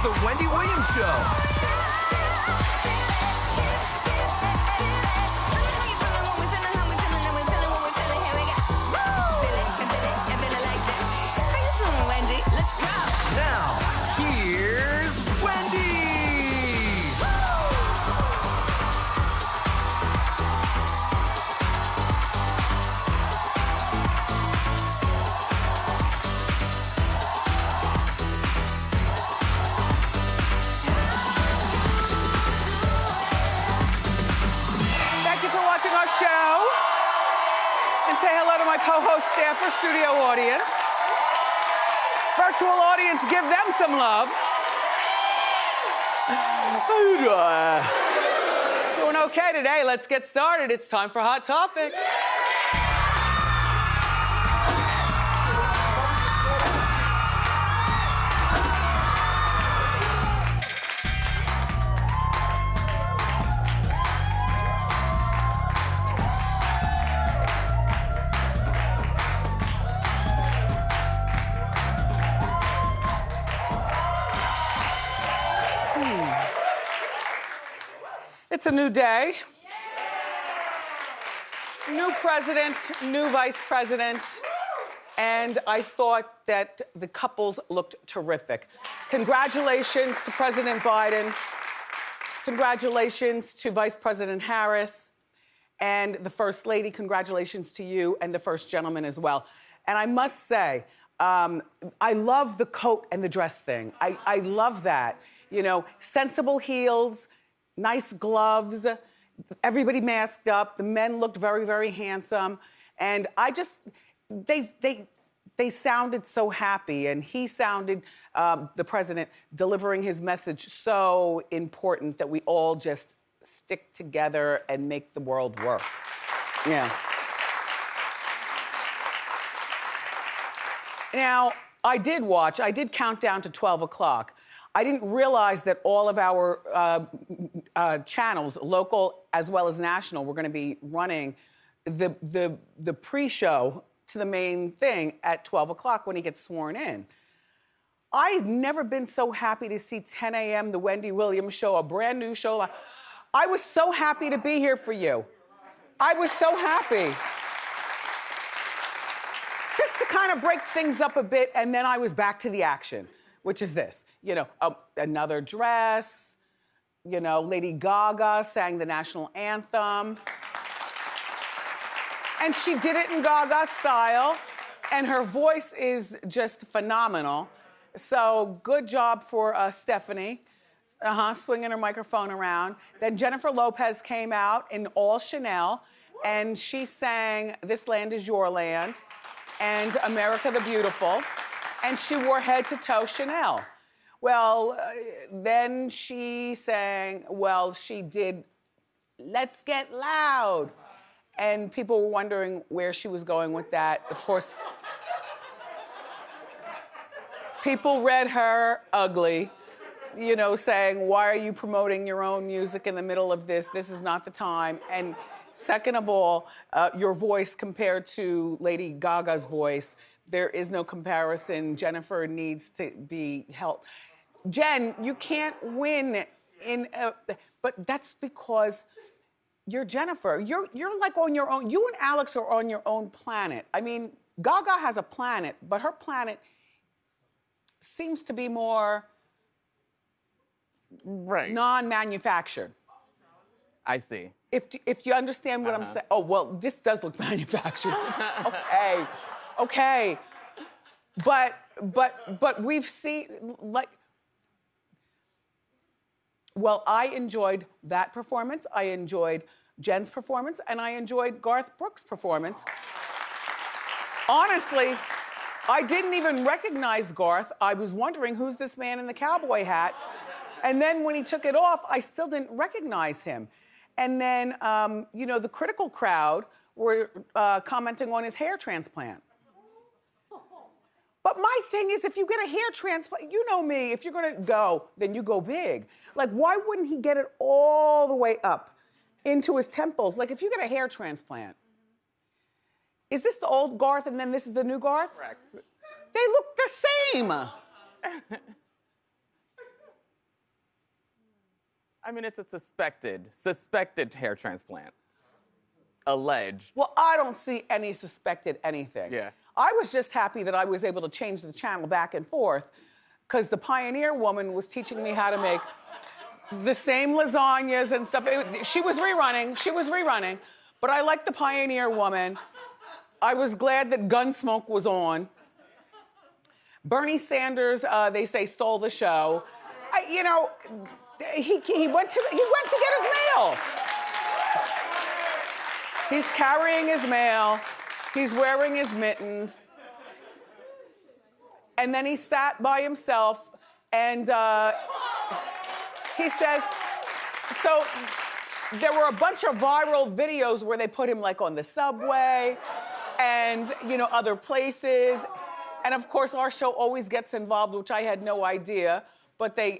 The Wendy Williams Show. Now, here's Wendy! Thank you for watching our show. And say hello to my co-host, staffer, studio audience. Virtual audience, give them some love. Doing okay today. Let's get started. It's time for Hot Topics. It's a new day. New president, new vice president, and I thought that the couples looked terrific. Congratulations to President Biden. Congratulations to Vice President Harris. And the First Lady, congratulations to you and the First Gentleman as well. And I must say, I love the coat and the dress thing. I love that. You know, sensible heels, nice gloves, everybody masked up. The men looked very, very handsome. And they sounded so happy. And he sounded, the president, delivering his message so important that we all just stick together and make the world work. Yeah. Now, I did count down to 12 o'clock. I didn't realize that all of our channels, local as well as national, were going to be running the pre-show to the main thing at 12 o'clock when he gets sworn in. I've never been so happy to see 10 a.m. the Wendy Williams Show, a brand new show. I was so happy to be here for you. I was so happy. Just to kind of break things up a bit, and then I was back to the action, which is this. You know, another dress, you know, Lady Gaga sang the national anthem. And she did it in Gaga style, and her voice is just phenomenal. So good job for Stephanie, swinging her microphone around. Then Jennifer Lopez came out in all Chanel, and she sang This Land Is Your Land and America the Beautiful, and she wore head to toe Chanel. Well, then she sang, she did Let's Get Loud. And people were wondering where she was going with that. Of course, people read her ugly, you know, saying, why are you promoting your own music in the middle of this? This is not the time. And second of all, your voice compared to Lady Gaga's voice, there is no comparison. Jennifer needs to be helped. Jen, you can't win but that's because you're Jennifer. You're like on your own. You and Alex are on your own planet. I mean, Gaga has a planet, but her planet seems to be more non-manufactured. I see. If you understand what I'm saying. Oh, well, this does look manufactured. Okay. But we've seen, like, well, I enjoyed that performance. I enjoyed Jen's performance, and I enjoyed Garth Brooks' performance. Honestly, I didn't even recognize Garth. I was wondering, who's this man in the cowboy hat? And then when he took it off, I still didn't recognize him. And then, you know, the critical crowd were commenting on his hair transplant. But my thing is, if you get a hair transplant, you know me, if you're gonna go, then you go big. Like, why wouldn't he get it all the way up into his temples? Like, if you get a hair transplant, is this the old Garth and then this is the new Garth? Correct. They look the same. I mean, it's a suspected hair transplant. Alleged. Well, I don't see any suspected anything. Yeah. I was just happy that I was able to change the channel back and forth because the Pioneer woman was teaching me how to make the same lasagnas and stuff. She was rerunning, but I liked the Pioneer woman. I was glad that Gunsmoke was on. Bernie Sanders, they say, stole the show. He went to get his mail. He's carrying his mail. He's wearing his mittens. And then he sat by himself and he says, so there were a bunch of viral videos where they put him like on the subway and, other places. And of course, our show always gets involved, which I had no idea, but they,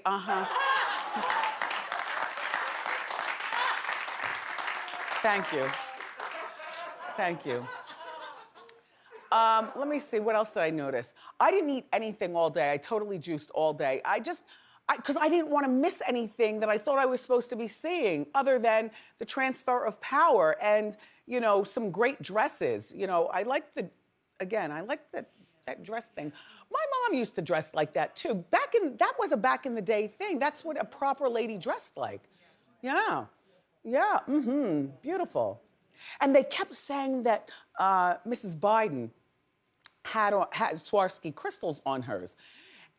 Thank you. Thank you. Let me see, what else did I notice? I didn't eat anything all day. I totally juiced all day. Because I didn't want to miss anything that I thought I was supposed to be seeing other than the transfer of power and, some great dresses. I like that dress thing. My mom used to dress like that too. That was a back in the day thing. That's what a proper lady dressed like. Yeah, beautiful. And they kept saying that Mrs. Biden had Swarovski crystals on hers.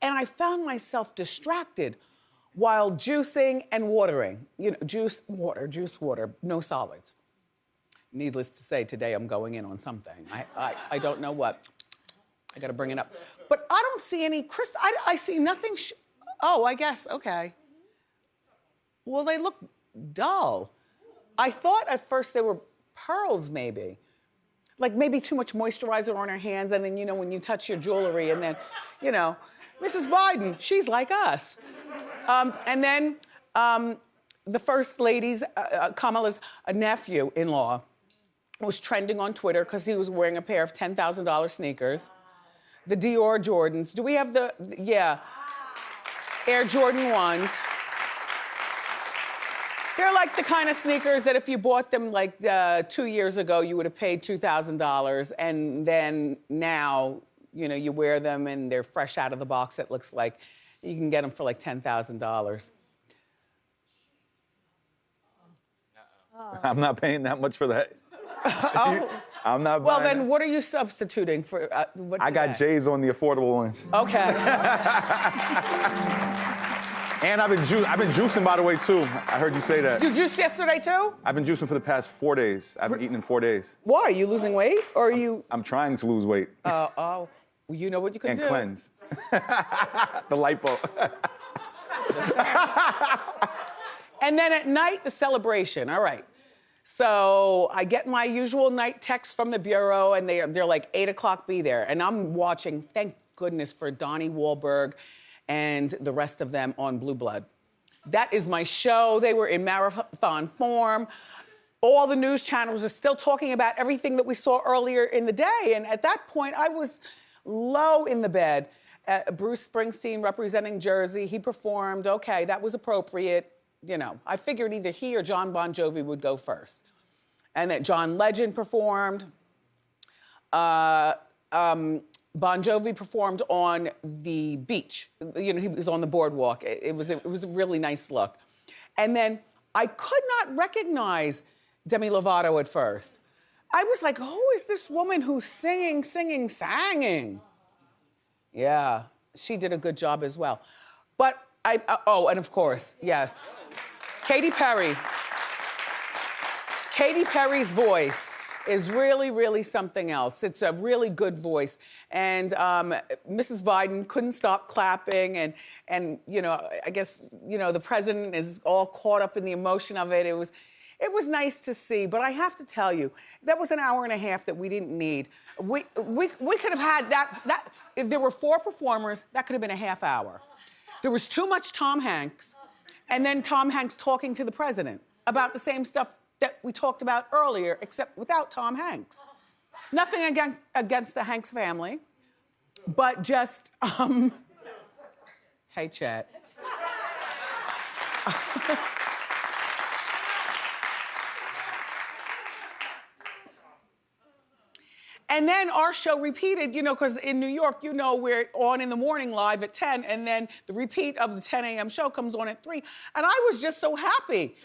And I found myself distracted while juicing and watering. Juice, water, no solids. Needless to say, today I'm going in on something. I don't know what. I gotta bring it up. But I don't see any crystals. I see nothing. Oh, I guess, okay. Well, they look dull. I thought at first they were pearls, maybe. Like maybe too much moisturizer on her hands, and then, when you touch your jewelry, and then, Mrs. Biden, she's like us. And then the First Lady's, Kamala's nephew-in-law was trending on Twitter because he was wearing a pair of $10,000 sneakers. The Dior Jordans. Do we have yeah, Air Jordan 1s. They're like the kind of sneakers that if you bought them like 2 years ago, you would have paid $2,000. And then now, you wear them and they're fresh out of the box. It looks like you can get them for like $10,000. I'm not paying that much for that. Oh. I'm not. Well, buying then what are you substituting for? I got J's on the affordable ones. Okay. And I've been juicing, by the way, too. I heard you say that. You juiced yesterday too? I've been juicing for the past 4 days. I haven't eaten in 4 days. Why? Are you losing weight, or are you? I'm trying to lose weight. Well, you know what you can do. And cleanse. The lipo. And then at night, the celebration. All right. So I get my usual night text from the Bureau, and they're like, 8 o'clock, be there. And I'm watching, thank goodness for Donnie Wahlberg and the rest of them on Blue Blood. That is my show. They were in marathon form. All the news channels are still talking about everything that we saw earlier in the day. And at that point, I was low in the bed. Bruce Springsteen representing Jersey, he performed. Okay, that was appropriate. I figured either he or John Bon Jovi would go first. And that John Legend performed. Bon Jovi performed on the beach. He was on the boardwalk. It was a really nice look. And then I could not recognize Demi Lovato at first. I was like, who is this woman who's singing? Yeah, she did a good job as well. But and of course, yes, Katy Perry. Katy Perry's voice is really, really something else. It's a really good voice. And Mrs. Biden couldn't stop clapping. And I guess, the president is all caught up in the emotion of it. It was nice to see. But I have to tell you, that was an hour and a half that we didn't need. We could have had that. If there were 4 performers, that could have been a half hour. There was too much Tom Hanks, and then Tom Hanks talking to the president about the same stuff that we talked about earlier, except without Tom Hanks. Nothing against the Hanks family, but just, hey, Chet. And then our show repeated, you know, because in New York, you know, we're on in the morning live at 10, and then the repeat of the 10 a.m. show comes on at 3. And I was just so happy.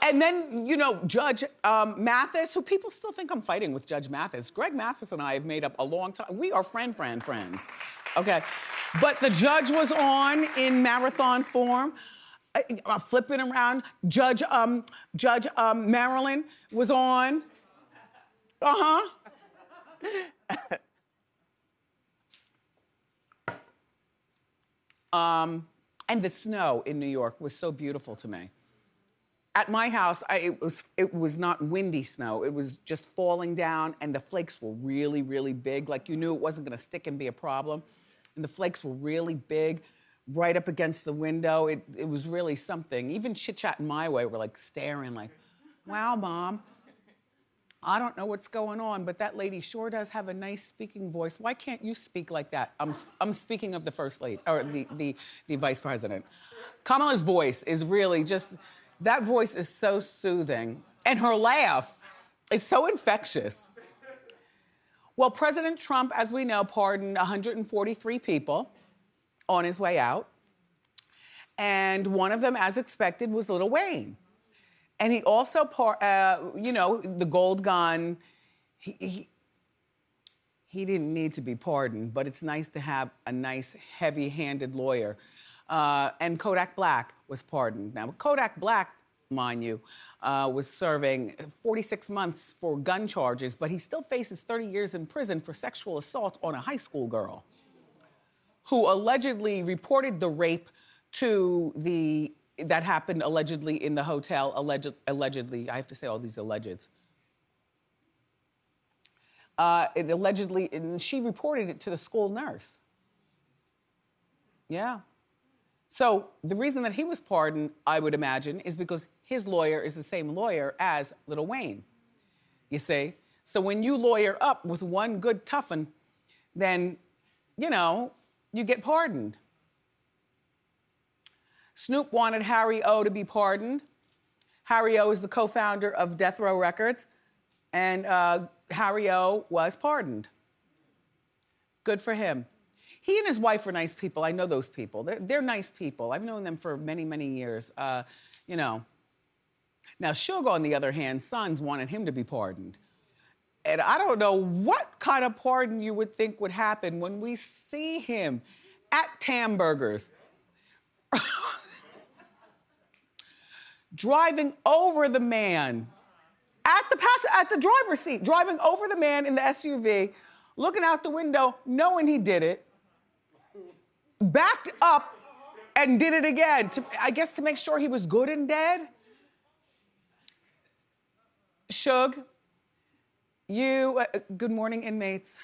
And then, you know, Judge Mathis, who people still think I'm fighting with Judge Mathis. Greg Mathis and I have made up a long time. We are friends. Okay. But the judge was on in marathon form. Flipping around. Judge Marilyn was on. And the snow in New York was so beautiful to me. At my house, it was not windy snow. It was just falling down, and the flakes were really, really big. Like you knew it wasn't gonna stick and be a problem. And the flakes were really big, right up against the window. It was really something. Even Chit Chat and My Way were like staring like, wow, Mom. I don't know what's going on, but that lady sure does have a nice speaking voice. Why can't you speak like that? I'm speaking of the first lady, or the vice president. Kamala's voice is really just, that voice is so soothing. And her laugh is so infectious. Well, President Trump, as we know, pardoned 143 people on his way out. And one of them, as expected, was Lil Wayne. And he also, you know, the gold gun, he didn't need to be pardoned, but it's nice to have a nice, heavy-handed lawyer. And Kodak Black was pardoned. Now, Kodak Black, mind you, was serving 46 months for gun charges, but he still faces 30 years in prison for sexual assault on a high school girl who allegedly reported the rape to that happened allegedly in the hotel, allegedly, I have to say all these allegeds. And she reported it to the school nurse. Yeah. So the reason that he was pardoned, I would imagine, is because his lawyer is the same lawyer as Lil Wayne, you see? So when you lawyer up with one good toughen, then, you know, you get pardoned. Snoop wanted Harry O to be pardoned. Harry O is the co-founder of Death Row Records, and Harry O was pardoned. Good for him. He and his wife are nice people. I know those people. They're nice people. I've known them for many, many years. You know. Now, Suge, on the other hand, sons wanted him to be pardoned. And I don't know what kind of pardon you would think would happen when we see him at Tamburgers driving over the man at the driver's seat, driving over the man in the SUV, looking out the window, knowing he did it, backed up and did it again, I guess to make sure he was good and dead. Suge, you, good morning, inmates.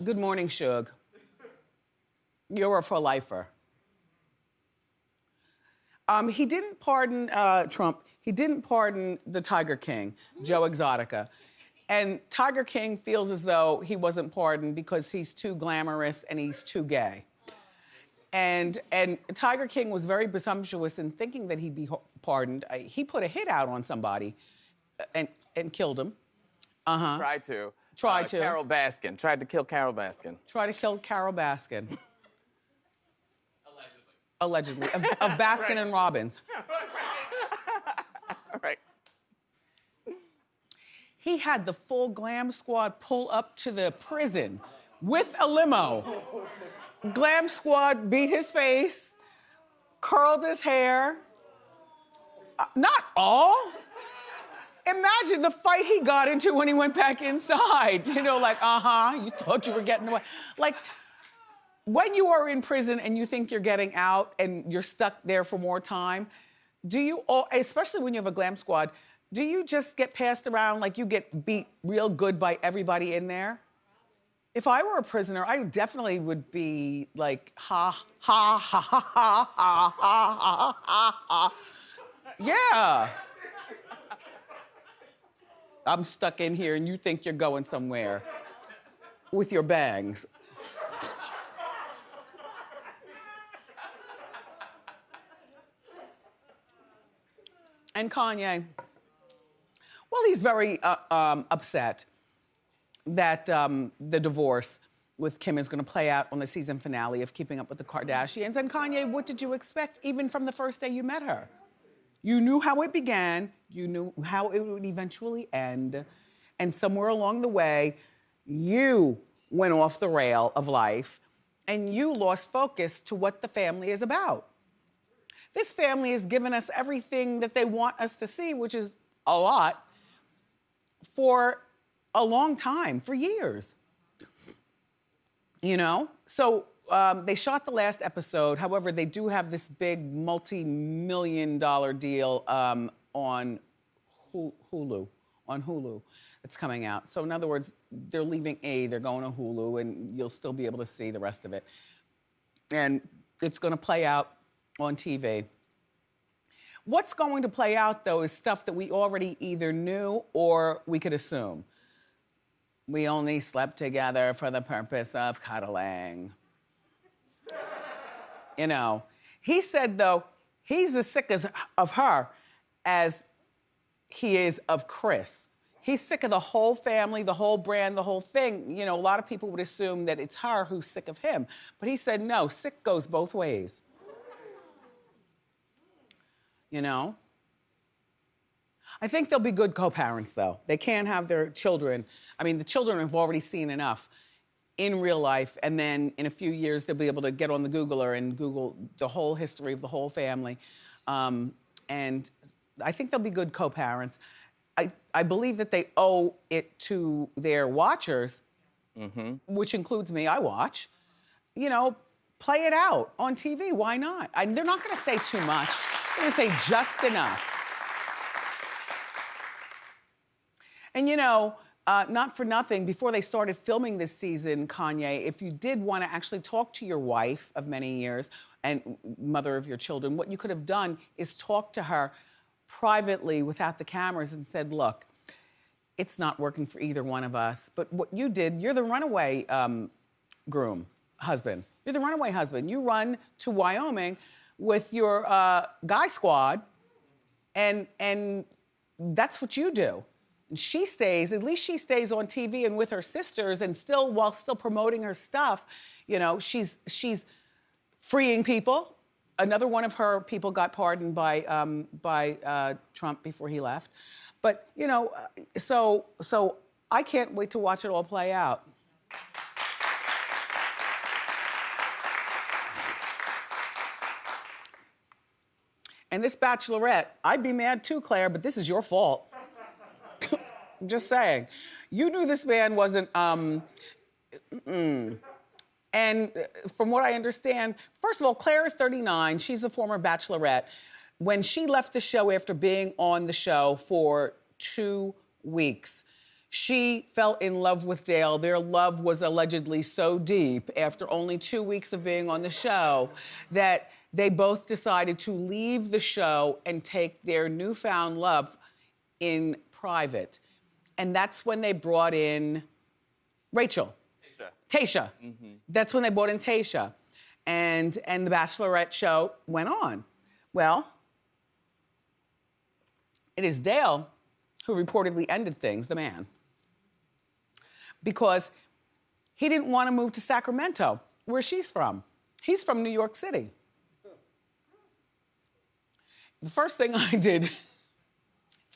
Good morning, Suge. You're a for-lifer. He didn't pardon Trump. He didn't pardon the Tiger King, Joe Exotica. And Tiger King feels as though he wasn't pardoned because he's too glamorous and he's too gay. And Tiger King was very presumptuous in thinking that he'd be pardoned. He put a hit out on somebody and killed him. Tried to. Carol Baskin. Tried to kill Carol Baskin. Tried to kill Carol Baskin. Allegedly. Of Baskin right. And Robbins. Right. He had the full glam squad pull up to the prison with a limo. Glam squad beat his face, curled his hair. Not all. Imagine the fight he got into when he went back inside. You know, like, you thought you were getting away. Like, when you are in prison and you think you're getting out and you're stuck there for more time, do you, especially when you have a glam squad, do you just get passed around like you get beat real good by everybody in there? If I were a prisoner, I definitely would be like, ha, ha, ha, ha, ha, ha, ha, ha, ha. Yeah. I'm stuck in here and you think you're going somewhere with your bangs. And Kanye, well, he's very upset. that the divorce with Kim is gonna play out on the season finale of Keeping Up with the Kardashians. And Kanye, what did you expect even from the first day you met her? You knew how it began, you knew how it would eventually end, and somewhere along the way, you went off the rail of life and you lost focus to what the family is about. This family has given us everything that they want us to see, which is a lot, for a long time, for years. You know? So they shot the last episode. However, they do have this big multi-million-dollar deal on Hulu. It's coming out. So in other words, they're leaving they're going to Hulu, and you'll still be able to see the rest of it. And it's gonna play out on TV. What's going to play out, though, is stuff that we already either knew or we could assume. We only slept together for the purpose of cuddling. You know, he said, though, he's as sick of her as he is of Chris. He's sick of the whole family, the whole brand, the whole thing. You know, a lot of people would assume that it's her who's sick of him. But he said, no, sick goes both ways. You know? I think they'll be good co-parents, though. They can't have their children. I mean, the children have already seen enough in real life, and then in a few years, they'll be able to get on the Googler and Google the whole history of the whole family. And I think they'll be good co-parents. I believe that they owe it to their watchers, which includes me, I watch, you know, play it out on TV, why not? They're not gonna say too much, they're gonna say just enough. And you know, not for nothing, before they started filming this season, Kanye, if you did wanna actually talk to your wife of many years and mother of your children, what you could have done is talk to her privately without the cameras and said, look, it's not working for either one of us. But what you did, you're the runaway husband. You're the runaway husband. You run to Wyoming with your guy squad, and that's what you do. And she stays, at least she stays on TV and with her sisters, and while still promoting her stuff, you know, she's freeing people. Another one of her people got pardoned by Trump before he left. But, you know, so I can't wait to watch it all play out. And this Bachelorette, I'd be mad too, Claire, but this is your fault. Just saying. You knew this man wasn't, And from what I understand, first of all, Claire is 39. She's a former Bachelorette. When she left the show after being on the show for 2 weeks, she fell in love with Dale. Their love was allegedly so deep after only 2 weeks of being on the show that they both decided to leave the show and take their newfound love in private. And that's when they brought in Rachel. Tayshia. That's when they brought in Tayshia. And the Bachelorette show went on. Well, it is Dale who reportedly ended things, the man. Because he didn't want to move to Sacramento, where she's from. He's from New York City. The first thing I did,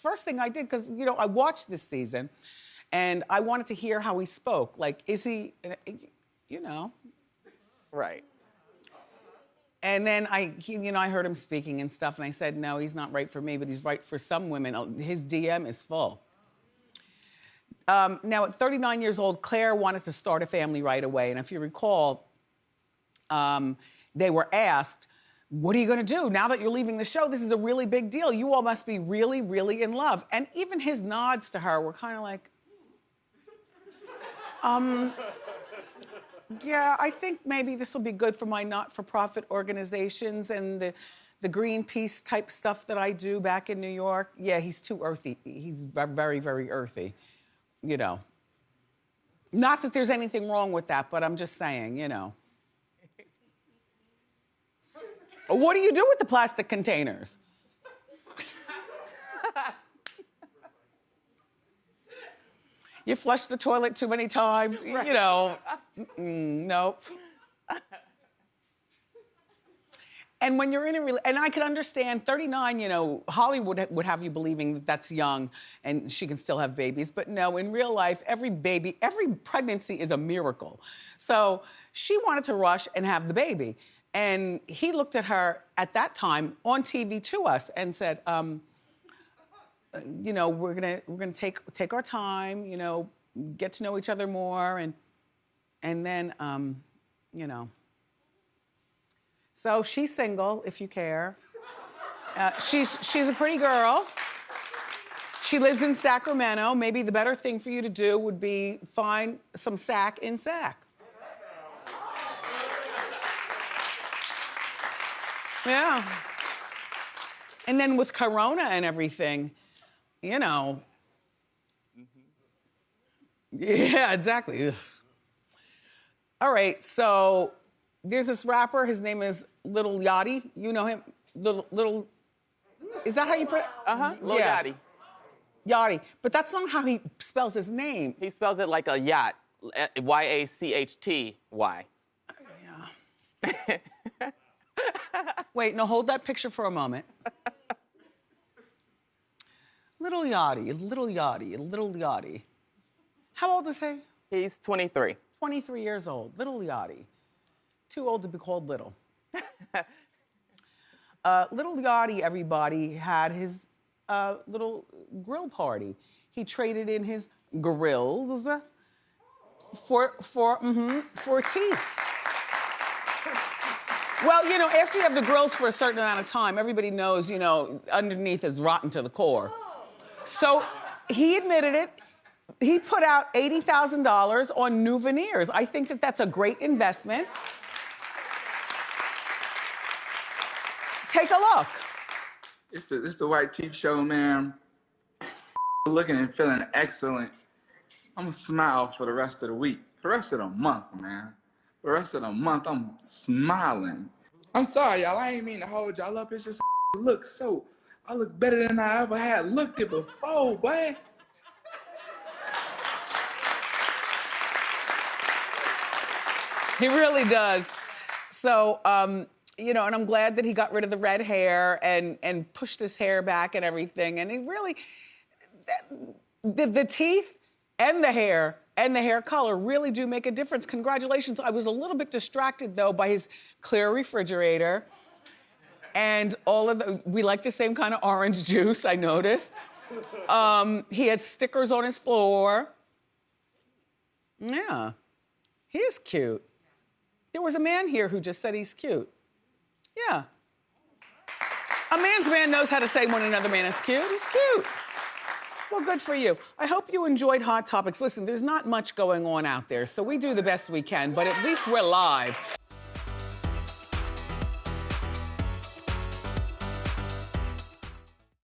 because, you know, I watched this season, and I wanted to hear how he spoke. Like, is he, you know? Right. And then I heard him speaking and stuff, and I said, no, he's not right for me, but he's right for some women. His DM is full. Now, at 39 years old, Claire wanted to start a family right away. And if you recall, they were asked, what are you gonna do? Now that you're leaving the show, this is a really big deal. You all must be really, really in love. And even his nods to her were kind of like, yeah, I think maybe this will be good for my not-for-profit organizations and the Greenpeace type stuff that I do back in New York. Yeah, he's too earthy. He's very, very earthy, you know. Not that there's anything wrong with that, but I'm just saying, you know. What do you do with the plastic containers? You flush the toilet too many times, you know. Nope. And when you're in a and I could understand 39, you know, Hollywood would have you believing that that's young and she can still have babies. But no, in real life, every pregnancy is a miracle. So she wanted to rush and have the baby. And he looked at her at that time on TV to us and said, you know, we're gonna take our time, you know, get to know each other more, and then, you know. So she's single, if you care. She's a pretty girl. She lives in Sacramento. Maybe the better thing for you to do would be find some Sac in Sac. Yeah. And then with Corona and everything, you know. Yeah, exactly. Ugh. All right, so there's this rapper, his name is Lil Yachty. You know him? Little, is that how you put it? Uh-huh, Lil Yachty. Yachty, but that's not how he spells his name. He spells it like a yacht, Y-A-C-H-T-Y. Yeah. Wait, no, hold that picture for a moment. Little Yachty. How old is he? He's 23. 23 years old, Little Yachty. Too old to be called little. Little Yachty, everybody, had his little grill party. He traded in his grills for teeth. Well, you know, after you have the grills for a certain amount of time, everybody knows, you know, underneath is rotten to the core. So he admitted it. He put out $80,000 on new veneers. I think that that's a great investment. Take a look. It's the White Teeth Show, man. Looking and feeling excellent. I'm gonna smile for the rest of the week. For the rest of the month, man. For the rest of the month, I'm smiling. I'm sorry, y'all. I ain't mean to hold y'all up. It's just I look better than I ever had looked it before, boy. He really does. So, you know, and I'm glad that he got rid of the red hair and pushed his hair back and everything. And he really, the teeth and the hair color really do make a difference. Congratulations. I was a little bit distracted, though, by his clear refrigerator. And all of we like the same kind of orange juice, I noticed. He had stickers on his floor. Yeah, he is cute. There was a man here who just said he's cute. Yeah. A man's man knows how to say when another man is cute. He's cute. Well, good for you. I hope you enjoyed Hot Topics. Listen, there's not much going on out there, so we do the best we can, but at least we're live.